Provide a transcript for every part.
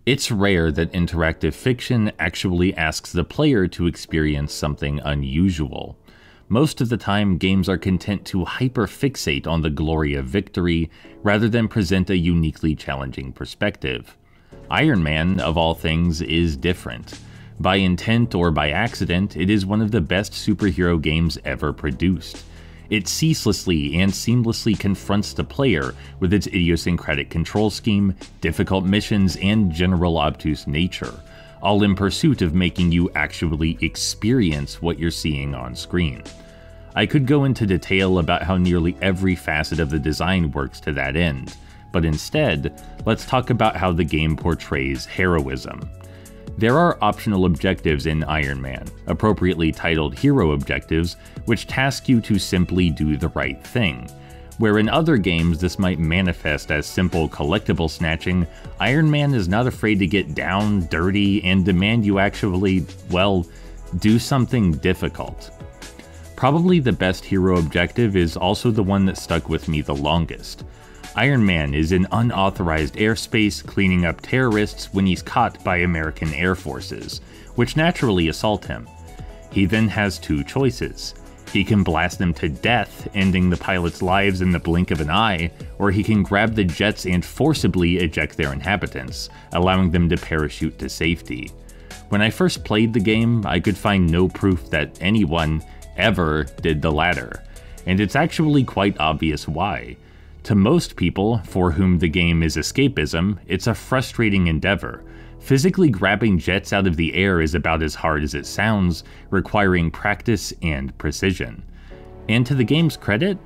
It's rare that interactive fiction actually asks the player to experience something unusual. Most of the time, games are content to hyperfixate on the glory of victory rather than present a uniquely challenging perspective. Iron Man, of all things, is different. By intent or by accident, it is one of the best superhero games ever produced. It ceaselessly and seamlessly confronts the player with its idiosyncratic control scheme, difficult missions, and general obtuse nature, all in pursuit of making you actually experience what you're seeing on screen. I could go into detail about how nearly every facet of the design works to that end, but instead, let's talk about how the game portrays heroism. There are optional objectives in Iron Man, appropriately titled hero objectives, which task you to simply do the right thing. Where in other games this might manifest as simple collectible snatching, Iron Man is not afraid to get down, dirty, and demand you actually, well, do something difficult. Probably the best hero objective is also the one that stuck with me the longest. Iron Man is in unauthorized airspace cleaning up terrorists when he's caught by American Air Forces, which naturally assault him. He then has two choices. He can blast them to death, ending the pilots' lives in the blink of an eye, or he can grab the jets and forcibly eject their inhabitants, allowing them to parachute to safety. When I first played the game, I could find no proof that anyone ever did the latter, and it's actually quite obvious why. To most people, for whom the game is escapism, it's a frustrating endeavor. Physically grabbing jets out of the air is about as hard as it sounds, requiring practice and precision. And to the game's credit,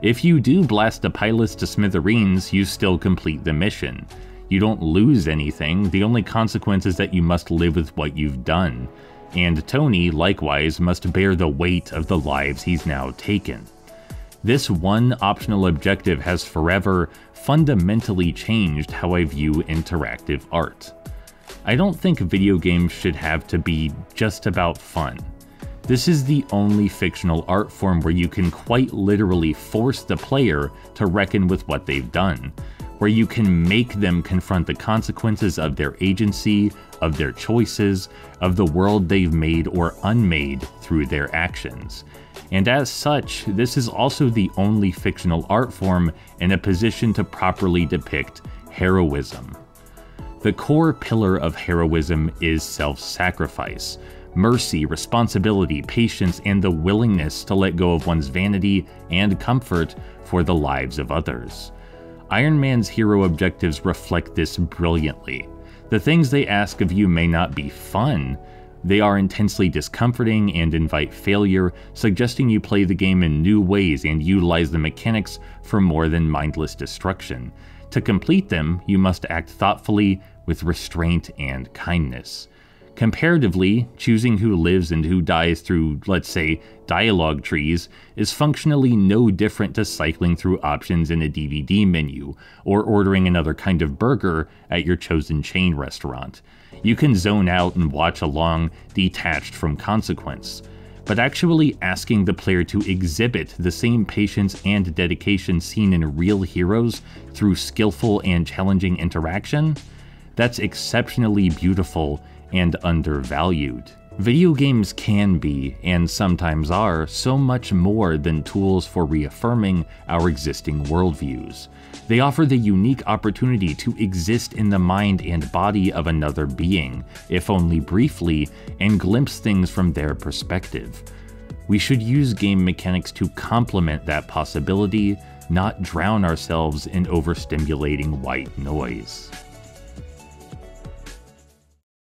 if you do blast the pilots to smithereens, you still complete the mission. You don't lose anything, the only consequence is that you must live with what you've done. And Tony, likewise, must bear the weight of the lives he's now taken. This one optional objective has forever, fundamentally changed how I view interactive art. I don't think video games should have to be just about fun. This is the only fictional art form where you can quite literally force the player to reckon with what they've done, where you can make them confront the consequences of their agency, of their choices, of the world they've made or unmade through their actions. And as such, this is also the only fictional art form in a position to properly depict heroism. The core pillar of heroism is self-sacrifice, mercy, responsibility, patience, and the willingness to let go of one's vanity and comfort for the lives of others. Iron Man's hero objectives reflect this brilliantly. The things they ask of you may not be fun. They are intensely discomforting and invite failure, suggesting you play the game in new ways and utilize the mechanics for more than mindless destruction. To complete them, you must act thoughtfully, with restraint and kindness. Comparatively, choosing who lives and who dies through, let's say, dialogue trees is functionally no different to cycling through options in a DVD menu, or ordering another kind of burger at your chosen chain restaurant. You can zone out and watch along, detached from consequence. But actually asking the player to exhibit the same patience and dedication seen in real heroes through skillful and challenging interaction? That's exceptionally beautiful and undervalued. Video games can be, and sometimes are, so much more than tools for reaffirming our existing worldviews. They offer the unique opportunity to exist in the mind and body of another being, if only briefly, and glimpse things from their perspective. We should use game mechanics to complement that possibility, not drown ourselves in overstimulating white noise.